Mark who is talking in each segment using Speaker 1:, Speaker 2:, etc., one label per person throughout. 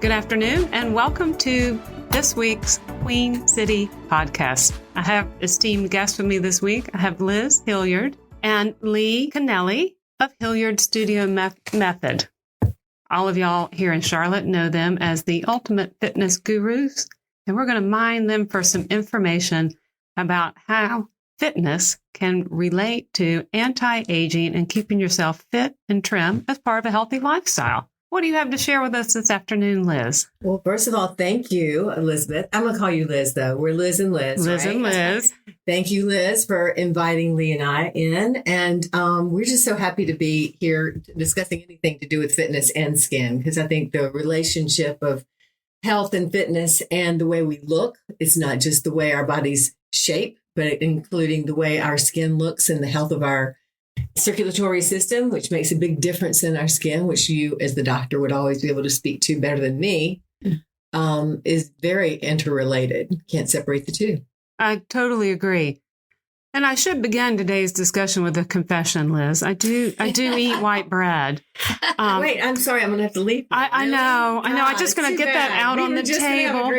Speaker 1: Good afternoon, and welcome to this week's Queen City podcast. I have esteemed guests with me this week. I have Liz Hilliard and Lee Kennelly of Hilliard Studio Method. All of y'all here in Charlotte know them as the ultimate fitness gurus, and we're going to mine them for some information about how fitness can relate to anti-aging and keeping yourself fit and trim as part of a healthy lifestyle. What do you have to share with us this afternoon, Liz?
Speaker 2: Well, first of all, thank you, Elizabeth. I'm going to call you Liz, though. We're Liz and Liz,
Speaker 1: Liz
Speaker 2: right?
Speaker 1: and Liz.
Speaker 2: Thank you, Liz, for inviting Lee and I in. And we're just so happy to be here discussing anything to do with fitness and skin, because I think the relationship of health and fitness and the way we look, it's not just the way our bodies shape, but including the way our skin looks and the health of our circulatory system, which makes a big difference in our skin, which you as the doctor would always be able to speak to better than me, is very interrelated. Can't separate the two.
Speaker 1: I totally agree. And I should begin today's discussion with a confession, Liz. I do eat white bread.
Speaker 2: Wait, I'm sorry. I'm going to have to leave.
Speaker 1: I know. I'm just going to get that out on the table.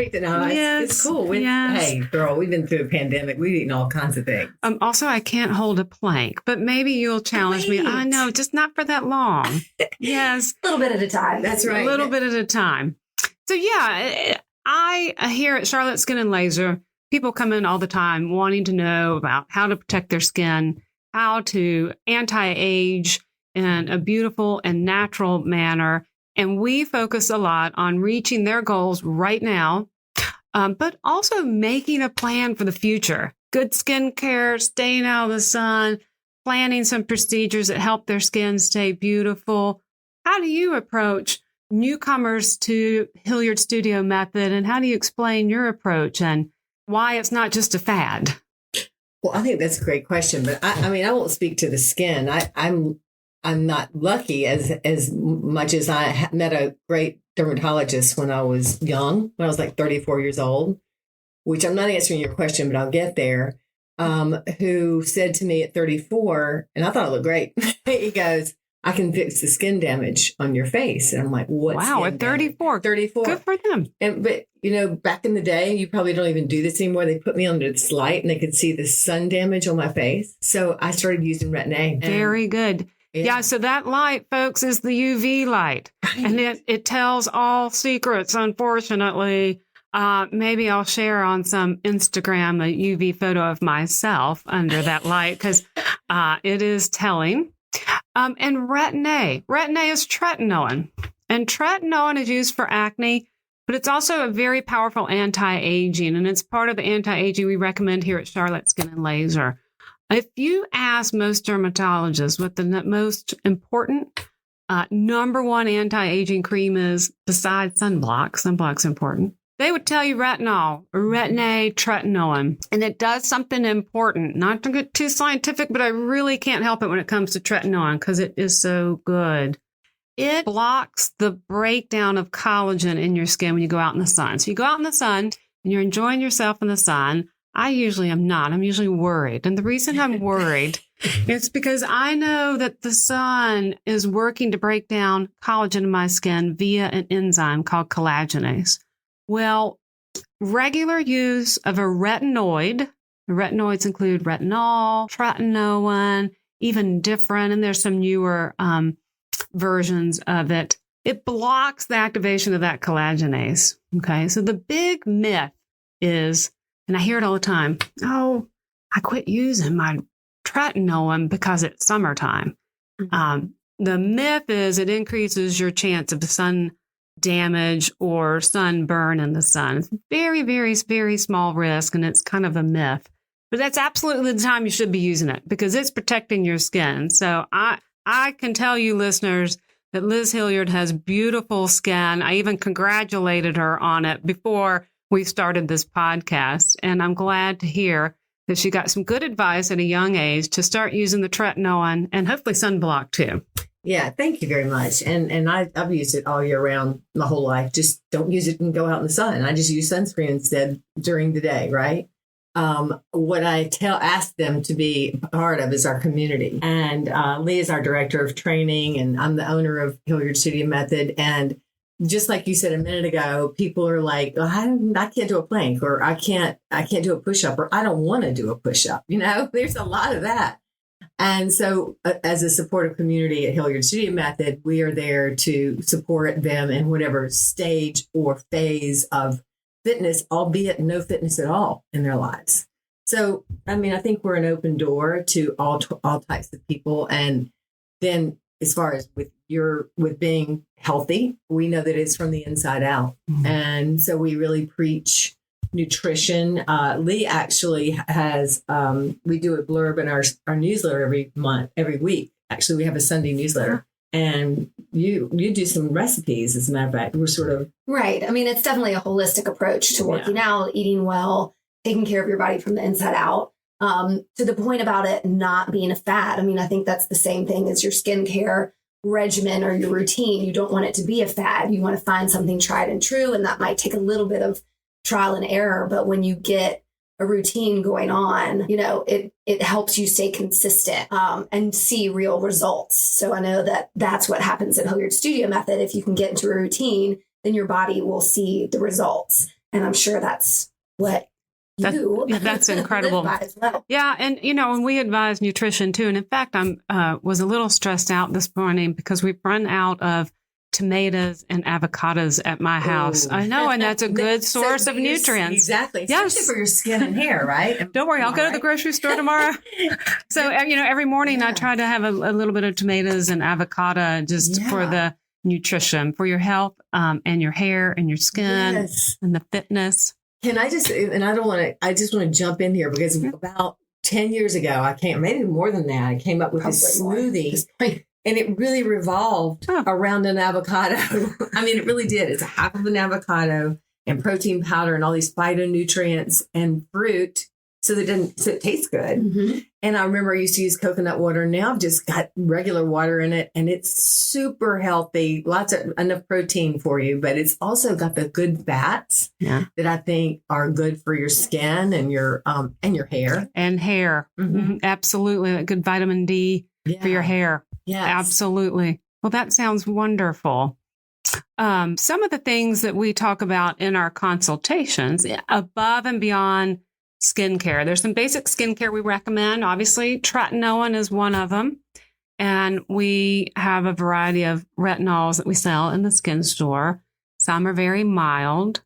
Speaker 2: Yes, it's cool. Hey, girl, we've been through a pandemic. We've eaten all kinds of things.
Speaker 1: Also, I can't hold a plank, but maybe you'll challenge me. I know, just not for that long. Yes.
Speaker 3: A little bit at a time.
Speaker 2: That's right.
Speaker 1: A little bit at a time. So yeah, I here at Charlotte Skin and Laser, people come in all the time wanting to know about how to protect their skin, how to anti-age in a beautiful and natural manner. And we focus a lot on reaching their goals right now, but also making a plan for the future. Good skincare, staying out of the sun, planning some procedures that help their skin stay beautiful. How do you approach newcomers to Hilliard Studio Method, and how do you explain your approach and why it's not just a fad?
Speaker 2: Well, I think that's a great question, but I mean, I won't speak to the skin. I'm not lucky as much as I met a great dermatologist when I was young, when I was like 34 years old, which I'm not answering your question, but I'll get there, who said to me at 34, and I thought it looked great. He goes, I can fix the skin damage on your face. And I'm like, what?
Speaker 1: Wow, at 34.
Speaker 2: 34.
Speaker 1: Good for them.
Speaker 2: But, back in the day, you probably don't even do this anymore. They put me under this light and they could see the sun damage on my face. So I started using Retin-A.
Speaker 1: Very good. Yeah, so that light, folks, is the UV light. Right. And it tells all secrets, unfortunately. Maybe I'll share on some Instagram a UV photo of myself under that light, because it is telling. And Retin-A. Retin-A is tretinoin. And tretinoin is used for acne, but it's also a very powerful anti-aging. And it's part of the anti-aging we recommend here at Charlotte Skin and Laser. If you ask most dermatologists what the most important number one anti-aging cream is besides sunblock's important, they would tell you retinol, Retin-A, tretinoin. And it does something important. Not to get too scientific, but I really can't help it when it comes to tretinoin because it is so good. It blocks the breakdown of collagen in your skin when you go out in the sun. So you go out in the sun and you're enjoying yourself in the sun. I usually am not. I'm usually worried. And the reason I'm worried is because I know that the sun is working to break down collagen in my skin via an enzyme called collagenase. Well, regular use of a retinoid, retinoids include retinol, tretinoin, even different, and there's some newer versions of it. It blocks the activation of that collagenase. Okay, so the big myth is, and I hear it all the time, oh, I quit using my tretinoin because it's summertime. Mm-hmm. The myth is it increases your chance of sun damage or sunburn in the sun. It's very, very, very small risk, and it's kind of a myth. But that's absolutely the time you should be using it because it's protecting your skin. So I can tell you, listeners, that Liz Hilliard has beautiful skin. I even congratulated her on it before we started this podcast. And I'm glad to hear that she got some good advice at a young age to start using the tretinoin and hopefully sunblock too.
Speaker 2: Yeah, thank you very much. And I've used it all year round my whole life. Just don't use it and go out in the sun. I just use sunscreen instead during the day, right? What I ask them to be part of is our community. And Lee is our director of training, and I'm the owner of Hilliard Studio Method. And just like you said a minute ago, people are like, oh, I can't do a plank, or I can't do a push-up, or I don't want to do a push-up. There's a lot of that. And so as a supportive community at Hilliard Studio Method, we are there to support them in whatever stage or phase of fitness, albeit no fitness at all in their lives. So, I think we're an open door to all types of people. And then as far as with being healthy, we know that it's from the inside out. Mm-hmm. And so we really preach nutrition. Lee actually has, we do a blurb in our newsletter every week. Actually, we have a Sunday newsletter. And you do some recipes, as a matter of fact. We're sort of...
Speaker 3: Right. It's definitely a holistic approach to working out, eating well, taking care of your body from the inside out. To the point about it not being a fad. I think that's the same thing as your skincare regimen or your routine. You don't want it to be a fad. You want to find something tried and true. And that might take a little bit of trial and error. But when you get a routine going on, it helps you stay consistent and see real results. So I know that that's what happens at Hilliard Studio Method. If you can get into a routine, then your body will see the results. And I'm sure that's what
Speaker 1: that's incredible.
Speaker 3: As well.
Speaker 1: Yeah. And, and we advise nutrition too. And in fact, I was a little stressed out this morning because we've run out of tomatoes and avocados at my house. I know. And that's a good source of nutrients.
Speaker 2: Exactly.
Speaker 1: Yes.
Speaker 2: Especially for your skin and hair, right?
Speaker 1: Don't worry. I'll go to the grocery store tomorrow. So, every morning I try to have a little bit of tomatoes and avocado just for the nutrition, for your health and your hair and your skin and the fitness.
Speaker 2: Can I just, and I just want to jump in here because about 10 years ago, maybe more than that, I came up with this smoothie and it really revolved around an avocado. It really did. It's a half of an avocado and protein powder and all these phytonutrients and fruit so it tastes good. Mm-hmm. And I remember I used to use coconut water. Now I've just got regular water in it and it's super healthy. Enough protein for you, but it's also got the good fats that I think are good for your skin and your hair.
Speaker 1: And hair. Mm-hmm. Absolutely. Good vitamin D for your hair.
Speaker 2: Yes.
Speaker 1: Absolutely. Well, that sounds wonderful. Some of the things that we talk about in our consultations above and beyond skincare. There's some basic skincare we recommend. Obviously, tretinoin is one of them. And we have a variety of retinols that we sell in the skin store. Some are very mild,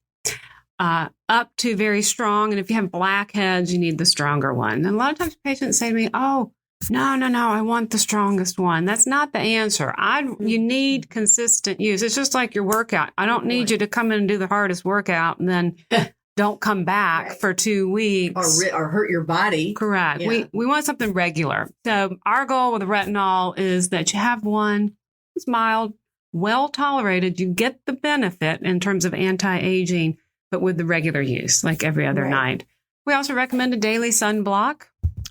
Speaker 1: up to very strong. And if you have blackheads, you need the stronger one. And a lot of times patients say to me, oh, no, I want the strongest one. That's not the answer. You need consistent use. It's just like your workout. I don't need you to come in and do the hardest workout and then don't come back for 2 weeks.
Speaker 2: Or hurt your body.
Speaker 1: Correct. Yeah. We want something regular. So our goal with the retinol is that you have one that's mild, well tolerated. You get the benefit in terms of anti-aging, but with the regular use, like every other night. We also recommend a daily sunblock,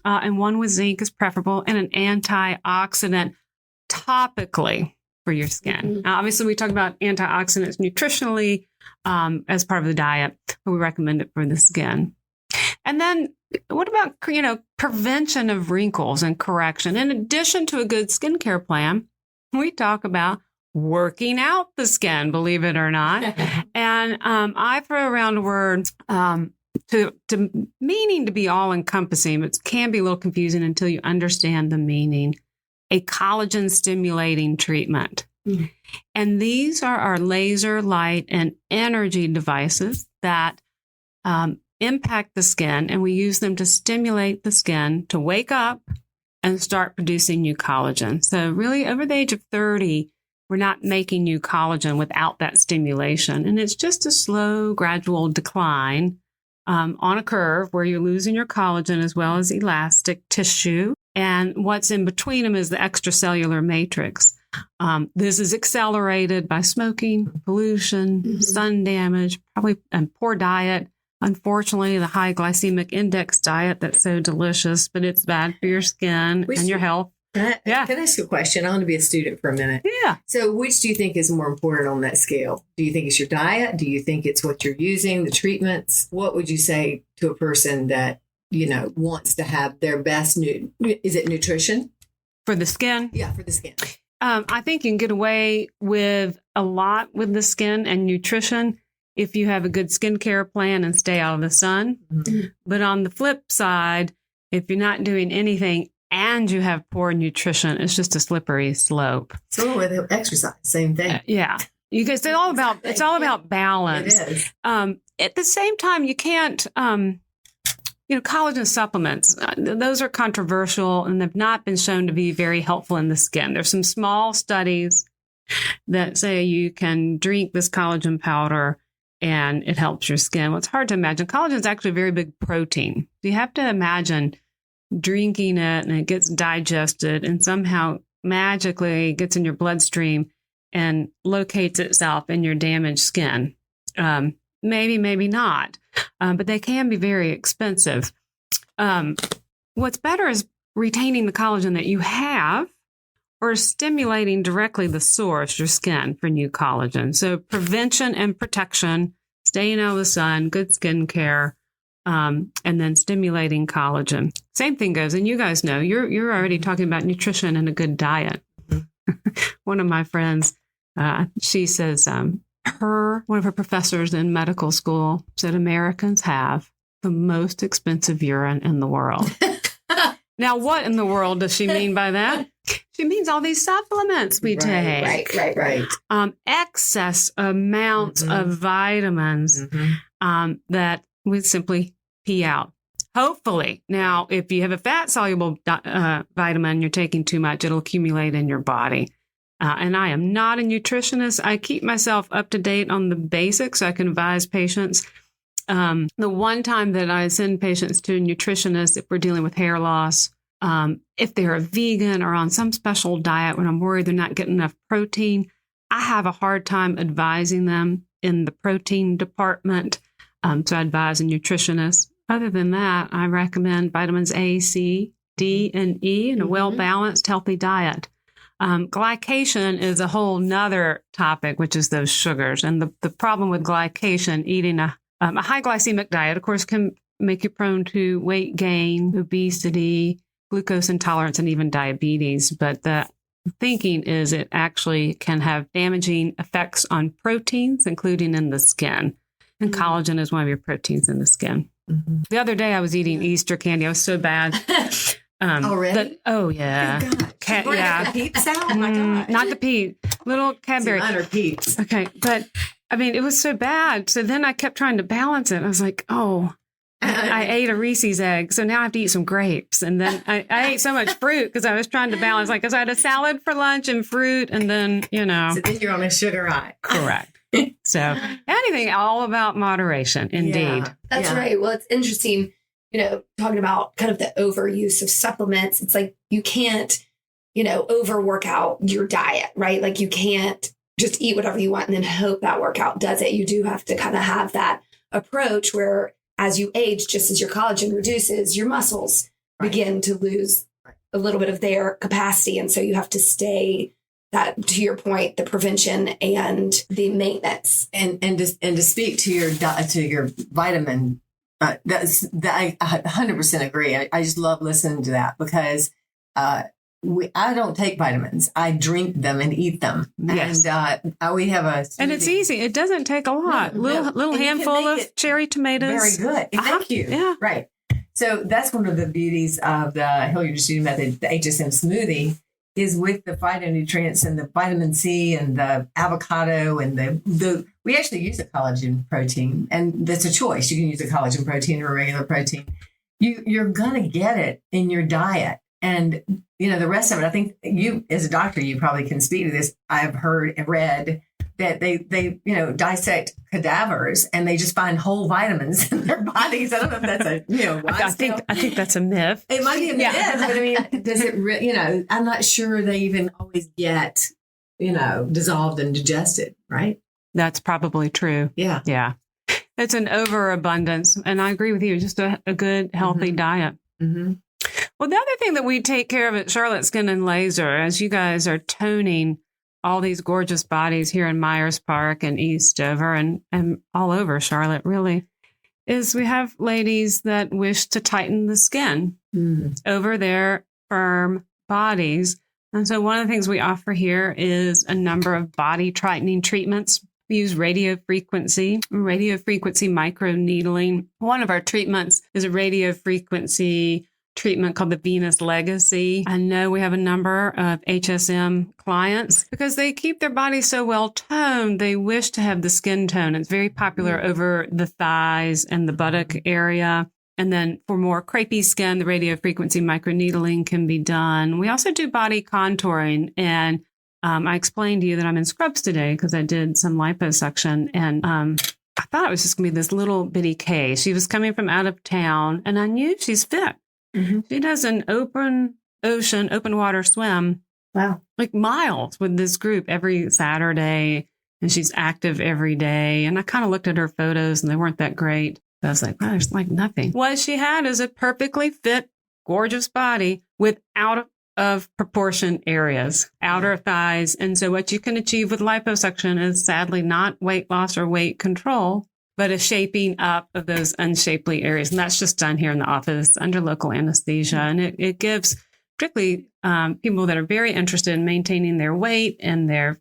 Speaker 1: and one with zinc is preferable, and an antioxidant topically for your skin. Mm-hmm. Now, obviously, we talk about antioxidants nutritionally as part of the diet, but we recommend it for the skin. And then what about, prevention of wrinkles and correction? In addition to a good skincare plan, we talk about working out the skin, believe it or not. And I throw around a word to meaning to be all encompassing, but it can be a little confusing until you understand the meaning. A collagen stimulating treatment. Mm-hmm. And these are our laser, light, and energy devices that impact the skin, and we use them to stimulate the skin to wake up and start producing new collagen. So really, over the age of 30, we're not making new collagen without that stimulation. And it's just a slow, gradual decline on a curve where you're losing your collagen as well as elastic tissue. And what's in between them is the extracellular matrix. This is accelerated by smoking, pollution, sun damage, probably poor diet. Unfortunately, the high glycemic index diet that's so delicious, but it's bad for your skin and your health.
Speaker 2: Can I ask you a question? I want to be a student for a minute.
Speaker 1: Yeah.
Speaker 2: So which do you think is more important on that scale? Do you think it's your diet? Do you think it's what you're using, the treatments? What would you say to a person that, wants to have their best is it nutrition?
Speaker 1: For the skin?
Speaker 2: Yeah, for the skin.
Speaker 1: I think you can get away with a lot with the skin and nutrition if you have a good skincare plan and stay out of the sun.
Speaker 2: Mhm.
Speaker 1: But on the flip side, if you're not doing anything and you have poor nutrition, it's just a slippery slope.
Speaker 2: So with exercise, same thing.
Speaker 1: Yeah. You guys, it's all about balance.
Speaker 2: It is.
Speaker 1: At the same time, you can't, collagen supplements, those are controversial and have not been shown to be very helpful in the skin. There's some small studies that say you can drink this collagen powder and it helps your skin. Well, it's hard to imagine. Collagen is actually a very big protein. You have to imagine drinking it and it gets digested and somehow magically gets in your bloodstream and locates itself in your damaged skin. Maybe, maybe not. But they can be very expensive. What's better is retaining the collagen that you have or stimulating directly the source, your skin, for new collagen. So prevention and protection, staying out of the sun, good skincare, and then stimulating collagen. Same thing goes, and you guys know, you're already talking about nutrition and a good diet. One of my friends, she says, one of her professors in medical school said Americans have the most expensive urine in the world. Now, what in the world does she mean by that? She means all these supplements we take.
Speaker 3: Right.
Speaker 1: Excess amounts of vitamins that we simply pee out. Hopefully. Now, if you have a fat-soluble vitamin, you're taking too much, it'll accumulate in your body. And I am not a nutritionist. I keep myself up to date on the basics so I can advise patients. The one time that I send patients to a nutritionist, if we're dealing with hair loss, if they're a vegan or on some special diet when I'm worried they're not getting enough protein, I have a hard time advising them in the protein department. So I advise a nutritionist. Other than that, I recommend vitamins A, C, D, and E and a well-balanced, healthy diet. Glycation is a whole nother topic, which is those sugars. And the problem with glycation, eating a high glycemic diet, of course, can make you prone to weight gain, obesity, glucose intolerance, and even diabetes. But the thinking is it actually can have damaging effects on proteins, including in the skin. And collagen is one of your proteins in the skin. The other day I was eating Easter candy. I was so bad.
Speaker 2: Already?
Speaker 1: Oh, yeah.
Speaker 2: The Peeps out? Oh, my God.
Speaker 1: Not the Pete. Little Cadbury.
Speaker 2: Mine are Peeps.
Speaker 1: Okay. But, I mean, it was so bad. So then I kept trying to balance it. I was like, I ate a Reese's egg. So now I have to eat some grapes. And then I ate so much fruit because I was trying to balance. Because I had a salad for lunch and fruit. And then,
Speaker 2: So then you're on a sugar high.
Speaker 1: Correct. So anything, all about moderation. Indeed.
Speaker 2: Yeah.
Speaker 3: That's right. Well, it's interesting, talking about kind of the overuse of supplements. It's like you can't, overwork out your diet, right? Like you can't just eat whatever you want and then hope that workout does it. You do have to kind of have that approach where as you age, just as your collagen reduces, your muscles begin to lose a little bit of their capacity. And so you have to stay that, to your point, the prevention and the maintenance.
Speaker 2: And to speak to your vitamin, I 100% agree. I just love listening to that because I don't take vitamins. I drink them and eat them.
Speaker 1: Yes.
Speaker 2: And we have a smoothie.
Speaker 1: And it's easy. It doesn't take a lot. Little
Speaker 2: And
Speaker 1: handful of cherry tomatoes.
Speaker 2: Very good. Thank you.
Speaker 1: Yeah.
Speaker 2: Right. So that's one of the beauties of the Hilliard Student Method, the HSM smoothie, is with the phytonutrients and the vitamin C and the avocado and the we actually use a collagen protein, and that's a choice. You can use a collagen protein or a regular protein. You're gonna get it in your diet, and the rest of it. I think you, as a doctor, you probably can speak to this. I've heard and read that they dissect cadavers and they just find whole vitamins in their bodies. I don't know if that's
Speaker 1: I think that's a myth.
Speaker 2: It might be a myth, but I mean, does it? I'm not sure they even always get dissolved and digested, right?
Speaker 1: That's probably true.
Speaker 2: Yeah.
Speaker 1: Yeah. It's an overabundance. And I agree with you. Just a good, healthy diet.
Speaker 2: Mm-hmm.
Speaker 1: Well, the other thing that we take care of at Charlotte Skin and Laser, as you guys are toning all these gorgeous bodies here in Myers Park and Eastover and all over Charlotte, really, is we have ladies that wish to tighten the skin over their firm bodies And so one of the things we offer here is a number of body tightening treatments. We use radio frequency microneedling. One of our treatments is a radio frequency treatment called the Venus Legacy. I know we have a number of HSM clients because they keep their body so well toned. They wish to have the skin tone. It's very popular over the thighs and the buttock area. And then for more crepey skin, the radio frequency microneedling can be done. We also do body contouring. And I explained to you that I'm in scrubs today because I did some liposuction. And I thought it was just going to be this little bitty K. She was coming from out of town, and I knew she's fit. Mm-hmm. She does an open water swim.
Speaker 3: Wow.
Speaker 1: Like miles with this group every Saturday. And she's active every day. And I kind of looked at her photos and they weren't that great. I was like, wow, there's like nothing. What she had is a perfectly fit, gorgeous body with out of proportion areas, outer thighs. And so what you can achieve with liposuction is sadly not weight loss or weight control, but a shaping up of those unshapely areas. And that's just done here in the office under local anesthesia. And it gives particularly people that are very interested in maintaining their weight and their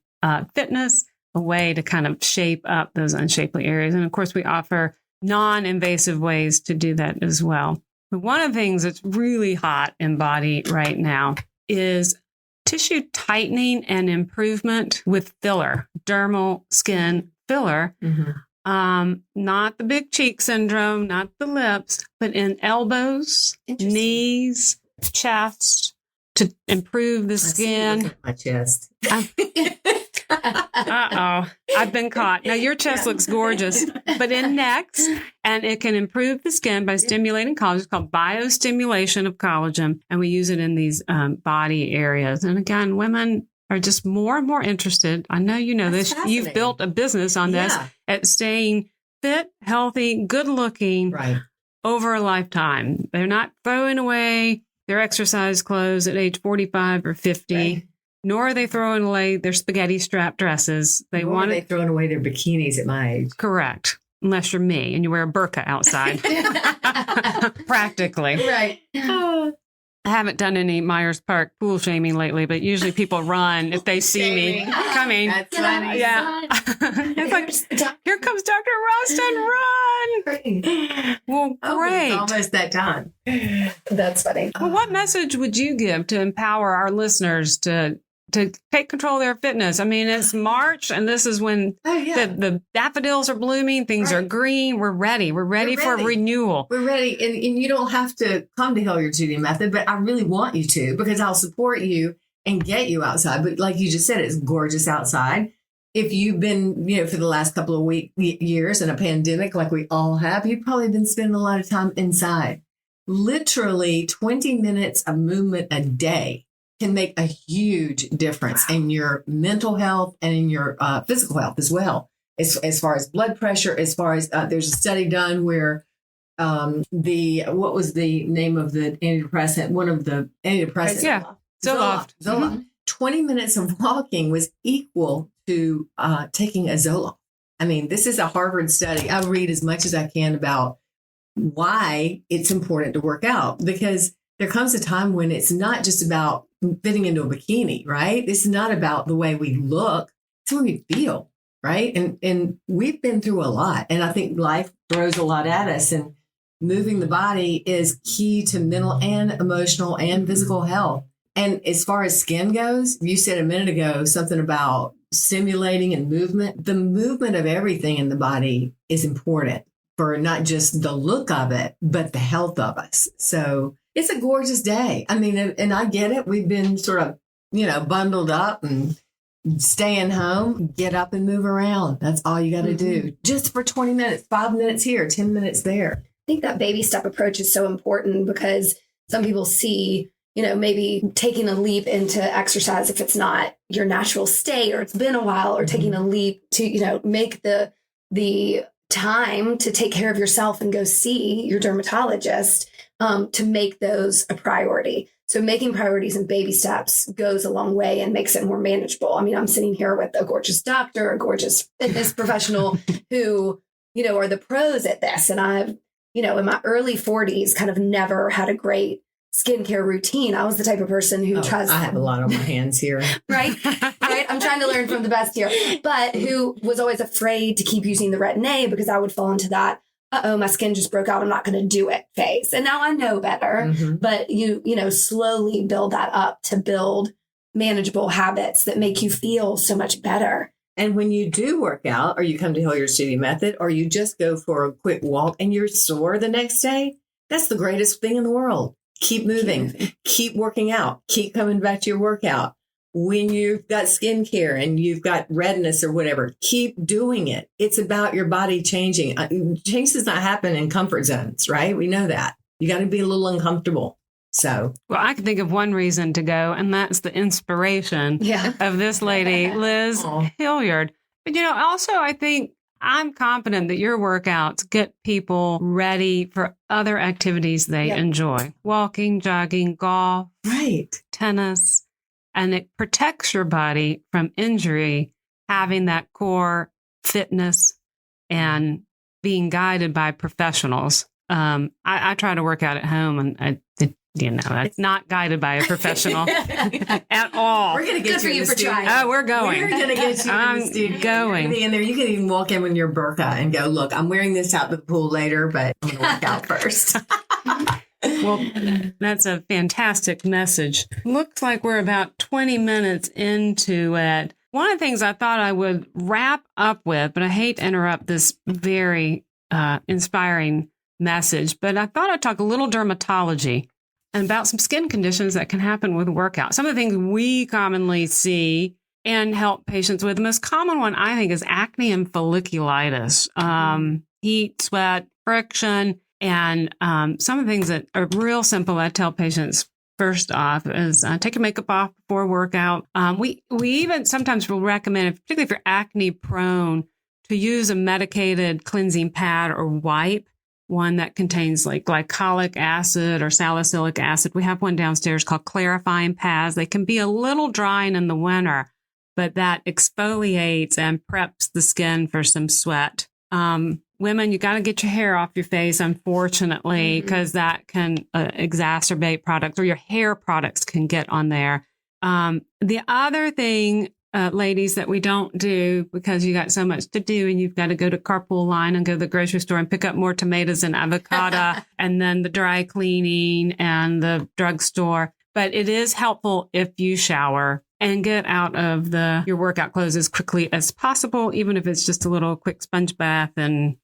Speaker 1: fitness a way to kind of shape up those unshapely areas. And of course, we offer non-invasive ways to do that as well. But one of the things that's really hot in body right now is tissue tightening and improvement with filler, dermal skin filler. Mm-hmm. Not the big cheek syndrome, not the lips, but in elbows, knees, chest to improve the skin.
Speaker 2: My chest.
Speaker 1: Uh-oh. I've been caught. Now, your chest looks gorgeous, but in necks, and it can improve the skin by stimulating collagen. It's called biostimulation of collagen, and we use it in these body areas. And again, women are just more and more interested. I know you know this. You've built a business on this at staying fit, healthy, good-looking over a lifetime. They're not throwing away their exercise clothes at age 45 or 50. Right. Nor are they throwing away their spaghetti strap dresses. They
Speaker 2: throwing away their bikinis at my age.
Speaker 1: Correct. Unless you're me and you wear a burqa outside. Practically.
Speaker 2: Right.
Speaker 1: I haven't done any Myers Park pool shaming lately, but usually people run if they see me coming.
Speaker 2: That's funny.
Speaker 1: Yeah. It's like, here comes Dr. Rustin, run. Well, great.
Speaker 2: It's almost that time.
Speaker 3: That's funny.
Speaker 1: Well, what message would you give to empower our listeners to take control of their fitness? I mean, it's March, and this is when the daffodils are blooming. Things are green. We're ready. We're ready for renewal.
Speaker 2: We're ready. And you don't have to come to Hilliard Judy Method, but I really want you to, because I'll support you and get you outside. But like you just said, it's gorgeous outside. If you've been, for the last couple of years in a pandemic like we all have, you've probably been spending a lot of time inside. Literally 20 minutes of movement a day can make a huge difference in your mental health and in your physical health as well. As far as blood pressure, as far as there's a study done where what was the name of the antidepressant? One of the antidepressants.
Speaker 1: Yeah. Zoloft.
Speaker 2: Mm-hmm. 20 minutes of walking was equal to taking a Zoloft. I mean, this is a Harvard study. I read as much as I can about why it's important to work out, because there comes a time when it's not just about fitting into a bikini, right? This is not about the way we look. It's the way we feel, right? And we've been through a lot. And I think life throws a lot at us. And moving the body is key to mental and emotional and physical health. And as far as skin goes, you said a minute ago something about stimulating and movement. The movement of everything in the body is important for not just the look of it, but the health of us. So it's a gorgeous day. I mean, and I get it. We've been sort of, bundled up and staying home. Get up and move around. That's all you got to do. Just for 20 minutes, 5 minutes here, 10 minutes there.
Speaker 3: I think that baby step approach is so important because some people see, maybe taking a leap into exercise if it's not your natural state or it's been a while, or taking a leap to, make the time to take care of yourself and go see your dermatologist, to make those a priority. So making priorities and baby steps goes a long way and makes it more manageable. I mean, I'm sitting here with a gorgeous doctor, a gorgeous fitness professional who, are the pros at this. And I've, in my early 40s, kind of never had a great skincare routine. I was the type of person who tries.
Speaker 2: I have a lot on my hands here.
Speaker 3: Right? I'm trying to learn from the best here, but who was always afraid to keep using the Retin-A because I would fall into that, my skin just broke out, I'm not going to do it phase. And now I know better, but you slowly build that up to build manageable habits that make you feel so much better.
Speaker 2: And when you do work out, or you come to Hilliard Studio Method, or you just go for a quick walk and you're sore the next day, that's the greatest thing in the world. Keep moving, keep working out, keep coming back to your workout. When you've got skincare and you've got redness or whatever, keep doing it. It's about your body changing. Change does not happen in comfort zones, right? We know that. You got to be a little uncomfortable. So,
Speaker 1: well, I can think of one reason to go, and that's the inspiration of this lady, Liz Hilliard. But, also I think I'm confident that your workouts get people ready for other activities they enjoy. Walking, jogging, golf, tennis. And it protects your body from injury, having that core fitness and being guided by professionals. I try to work out at home, and it's not guided by a professional at all.
Speaker 2: We're going to get you in the studio.
Speaker 1: Oh, we're going.
Speaker 2: We're going to get you in the studio.
Speaker 1: Going.
Speaker 2: In there, you can even walk in with your burqa and go, look, I'm wearing this out to the pool later, but I'm going to work out first.
Speaker 1: Well, that's a fantastic message. Looks like we're about 20 minutes into it. One of the things I thought I would wrap up with, but I hate to interrupt this very inspiring message, but I thought I'd talk a little dermatology and about some skin conditions that can happen with workout. Some of the things we commonly see and help patients with. The most common one, I think, is acne and folliculitis, heat, sweat, friction. And some of the things that are real simple, I tell patients first off is take your makeup off before workout. We even sometimes will recommend, particularly if you're acne prone, to use a medicated cleansing pad or wipe, one that contains like glycolic acid or salicylic acid. We have one downstairs called clarifying pads. They can be a little drying in the winter, but that exfoliates and preps the skin for some sweat. Women, you got to get your hair off your face, unfortunately, because that can exacerbate products, or your hair products can get on there. The other thing, ladies, that we don't do because you got so much to do and you've got to go to carpool line and go to the grocery store and pick up more tomatoes and avocado and then the dry cleaning and the drugstore. But it is helpful if you shower and get out of your workout clothes as quickly as possible, even if it's just a little quick sponge bath and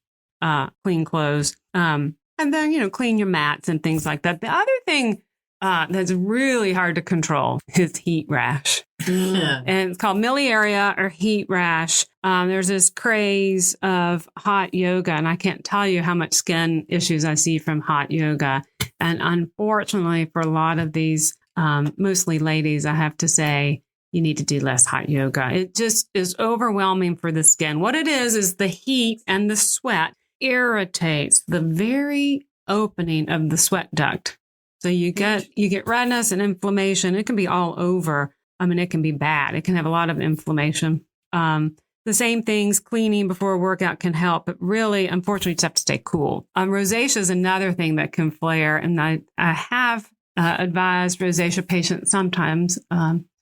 Speaker 1: clean clothes. And then, clean your mats and things like that. The other thing that's really hard to control is heat rash. And it's called miliaria or heat rash. There's this craze of hot yoga, and I can't tell you how much skin issues I see from hot yoga. And unfortunately, for a lot of these, mostly ladies, I have to say, you need to do less hot yoga. It just is overwhelming for the skin. What it is the heat and the sweat irritates the very opening of the sweat duct. So you get redness and inflammation. It can be all over. I mean, it can be bad. It can have a lot of inflammation. The same things, cleaning before a workout can help, but really, unfortunately, you just have to stay cool. Rosacea is another thing that can flare. And I have advised rosacea patients sometimes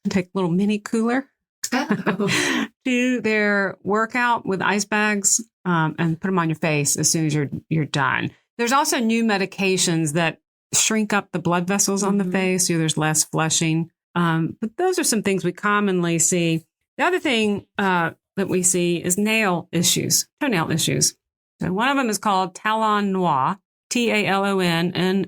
Speaker 1: take a little mini cooler to their workout with ice bags and put them on your face as soon as you're done. There's also new medications that shrink up the blood vessels on the face, so there's less flushing. But those are some things we commonly see. The other thing that we see is nail issues, toenail issues. So one of them is called talon noir, TALONNOIR,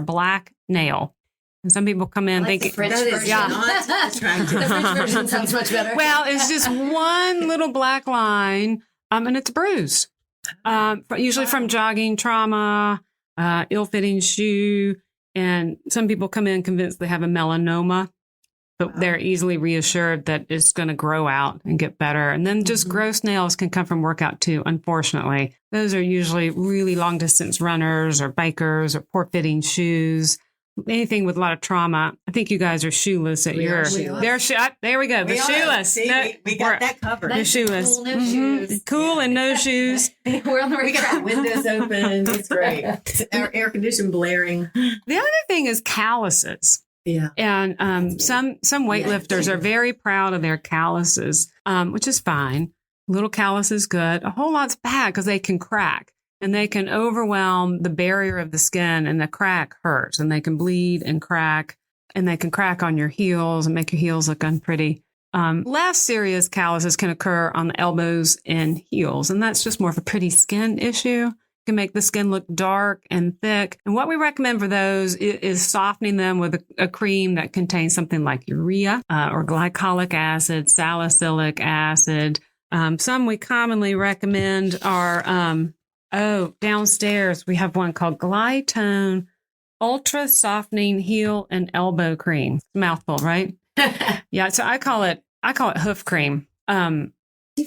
Speaker 1: black nail. And some people come in thinking,
Speaker 3: the French version. The French version sounds much better.
Speaker 1: Well, it's just one little black line, and it's a bruise, usually from jogging, trauma, ill-fitting shoe. And some people come in convinced they have a melanoma, but they're easily reassured that it's going to grow out and get better. And then just gross nails can come from workout too, unfortunately. Those are usually really long-distance runners or bikers or poor-fitting shoes. anything with a lot of trauma. I think you guys are shoeless at your. There we go. The shoeless.
Speaker 2: See, we got that covered.
Speaker 1: The shoeless.
Speaker 3: Cool, no shoes.
Speaker 1: Cool and no shoes.
Speaker 3: We're on the right
Speaker 2: We got
Speaker 3: track.
Speaker 2: the windows open. It's great. Our air conditioning blaring.
Speaker 1: The other thing is calluses.
Speaker 2: Yeah.
Speaker 1: And some weightlifters are very proud of their calluses, which is fine. Little callus is good. A whole lot's bad because they can crack and they can overwhelm the barrier of the skin, and the crack hurts, and they can bleed and crack, and they can crack on your heels and make your heels look unpretty. Less serious calluses can occur on the elbows and heels, and that's just more of a pretty skin issue. Can make the skin look dark and thick. And what we recommend for those is softening them with a cream that contains something like urea or glycolic acid, salicylic acid. Some we commonly recommend are, downstairs we have one called Glytone Ultra Softening Heel and Elbow Cream. It's a mouthful, right? Yeah, so I call it hoof cream.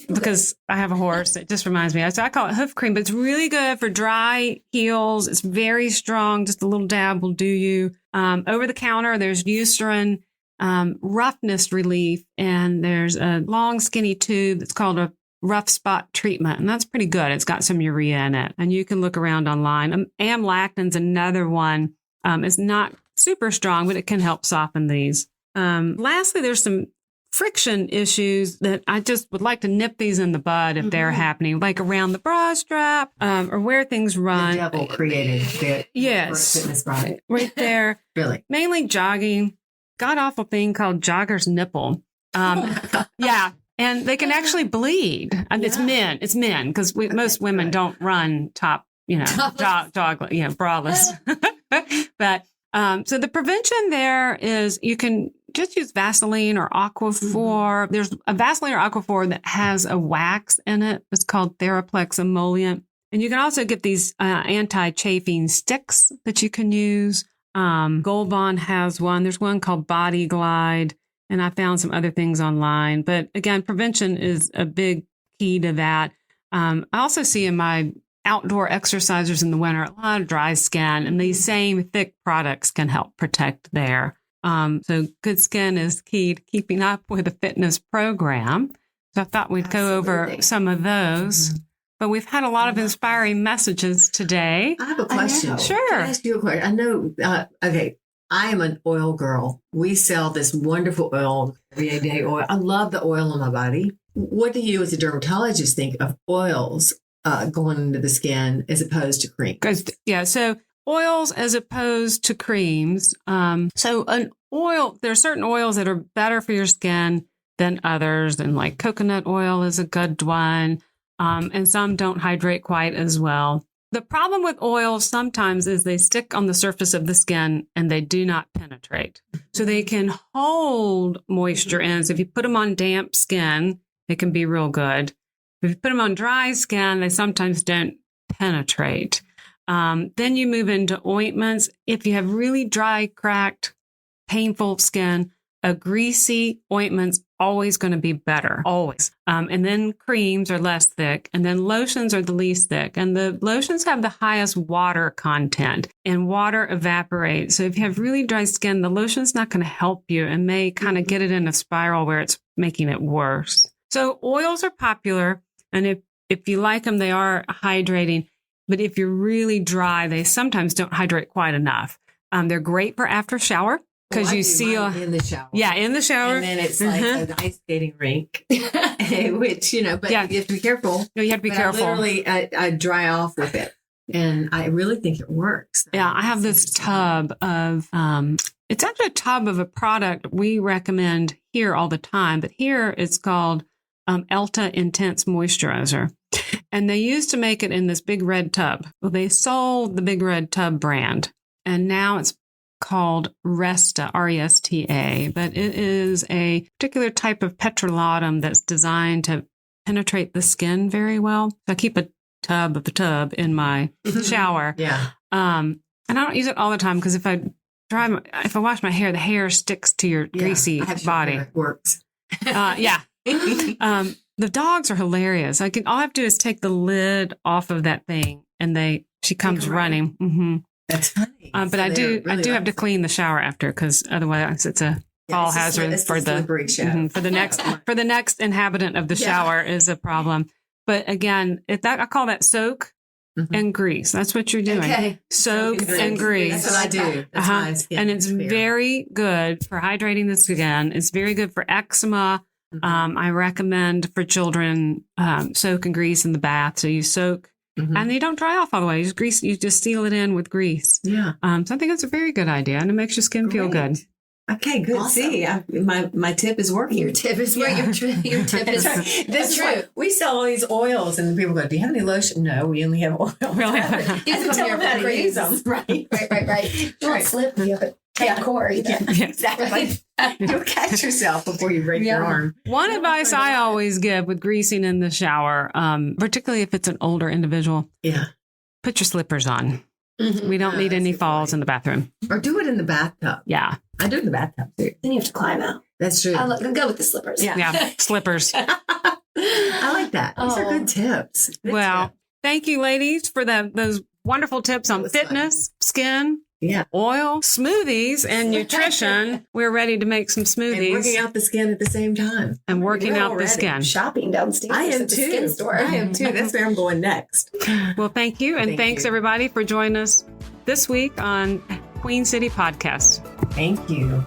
Speaker 1: Because I have a horse, it just reminds me. So I call it hoof cream, but it's really good for dry heels. It's very strong. Just a little dab will do you. Over the counter, there's Eucerin roughness relief, and there's a long skinny tube that's called a rough spot treatment, and that's pretty good. It's got some urea in it, and you can look around online. Amlactin's another one. It's not super strong, but it can help soften these. Lastly, there's some friction issues that I just would like to nip these in the bud if they're happening, like around the bra strap or where things run.
Speaker 2: The devil created that.
Speaker 1: Yes.
Speaker 2: Fitness product.
Speaker 1: Right there.
Speaker 2: Really?
Speaker 1: Mainly jogging. God awful thing called jogger's nipple. Yeah. And they can actually bleed. It's men because most women don't run top, braless. But so the prevention there is you can just use Vaseline or Aquaphor. There's a Vaseline or Aquaphor that has a wax in it. It's called Theraplex emollient. And you can also get these anti-chafing sticks that you can use. Gold Bond has one. There's one called Body Glide. And I found some other things online. But again, prevention is a big key to that. I also see in my outdoor exercisers in the winter a lot of dry skin, and these same thick products can help protect there. So good skin is key to keeping up with a fitness program. So I thought we'd go over some of those. But we've had a lot of inspiring messages today.
Speaker 2: I have a question.
Speaker 1: Sure.
Speaker 2: Can I ask you a question? I know, I am an oil girl. We sell this wonderful oil, everyday oil. I love the oil on my body. What do you as a dermatologist think of oils going into the skin as opposed to cream?
Speaker 1: So oils as opposed to creams. So an oil, there are certain oils that are better for your skin than others. And like coconut oil is a good one. And some don't hydrate quite as well. The problem with oils sometimes is they stick on the surface of the skin and they do not penetrate. So they can hold moisture in. So if you put them on damp skin, it can be real good. If you put them on dry skin, they sometimes don't penetrate. Then you move into ointments. If you have really dry, cracked, painful skin, a greasy ointment's always going to be better, always. And then creams are less thick, and then lotions are the least thick. And the lotions have the highest water content, and water evaporates. So if you have really dry skin, the lotion's not going to help you and may kind of get it in a spiral where it's making it worse. So oils are popular, and if you like them, they are hydrating. But if you're really dry, they sometimes don't hydrate quite enough. They're great for after shower. Because you seal
Speaker 2: in the shower.
Speaker 1: Yeah, in the shower.
Speaker 2: And then it's like an ice skating rink, which, but you have to be careful.
Speaker 1: No, you have to be careful.
Speaker 2: I dry off with it. And I really think it works.
Speaker 1: Yeah, I have this tub of, it's actually a tub of a product we recommend here all the time. But here it's called Elta Intense Moisturizer. And they used to make it in this big red tub. Well, they sold the big red tub brand. And now it's called Resta, R-E-S-T-A, but it is a particular type of petrolatum that's designed to penetrate the skin very well. So I keep a tub of the tub in my shower.
Speaker 2: Yeah.
Speaker 1: And I don't use it all the time because if I wash my hair, the hair sticks to your greasy body.
Speaker 2: It works.
Speaker 1: Yeah. The dogs are hilarious. All I have to do is take the lid off of that thing, and she comes running. Mm-hmm.
Speaker 2: That's funny.
Speaker 1: But
Speaker 2: So
Speaker 1: I do
Speaker 2: they're really
Speaker 1: have to clean the shower after, because otherwise it's a fall hazard
Speaker 2: it's
Speaker 1: for
Speaker 2: a
Speaker 1: the
Speaker 2: slippery shower.
Speaker 1: for the next inhabitant of the shower is a problem. But again, I call that soak and grease. That's what you're doing.
Speaker 3: Okay.
Speaker 1: Soak and grease.
Speaker 2: That's what I do. That's my skin
Speaker 1: And it's
Speaker 2: is clear.
Speaker 1: very good for hydrating the skin. It's very good for eczema. I recommend for children soak and grease in the bath. So you soak and you don't dry off all the way. You just seal it in with grease.
Speaker 2: Yeah.
Speaker 1: So I think it's a very good idea, and it makes your skin feel good.
Speaker 2: Okay, good.
Speaker 3: Awesome.
Speaker 2: See, my tip is working.
Speaker 3: Your tip is right. Your tip is right.
Speaker 2: That's true. We sell all these oils, and people go, "Do you have any lotion?" No, we only have oil.
Speaker 1: Really?
Speaker 3: You can tell them how to use them. Right. You don't slip. You have a tight core either.
Speaker 1: Yeah.
Speaker 2: Exactly. You'll catch yourself before you break your arm.
Speaker 1: One advice I always give with greasing in the shower, particularly if it's an older individual, put your slippers on. We don't need any falls in the bathroom.
Speaker 2: Or do it in the bathtub.
Speaker 1: Yeah.
Speaker 2: I do it in the bathtub too.
Speaker 3: Then you have to climb out.
Speaker 2: That's true.
Speaker 3: Go with the slippers.
Speaker 1: Yeah. Slippers.
Speaker 2: I like that. These are good tips. Good
Speaker 1: Thank you, ladies, for those wonderful tips on fitness, skin, oil, smoothies, and nutrition. We're ready to make some smoothies.
Speaker 2: And working out the skin at the same time.
Speaker 1: And working out the skin.
Speaker 3: Shopping downstairs.
Speaker 2: I am
Speaker 3: at the
Speaker 2: too.
Speaker 3: Skin store.
Speaker 2: I am too. That's where I'm going next.
Speaker 1: Well, thank you. And thanks everybody for joining us this week on Queen City Podcast.
Speaker 2: Thank you.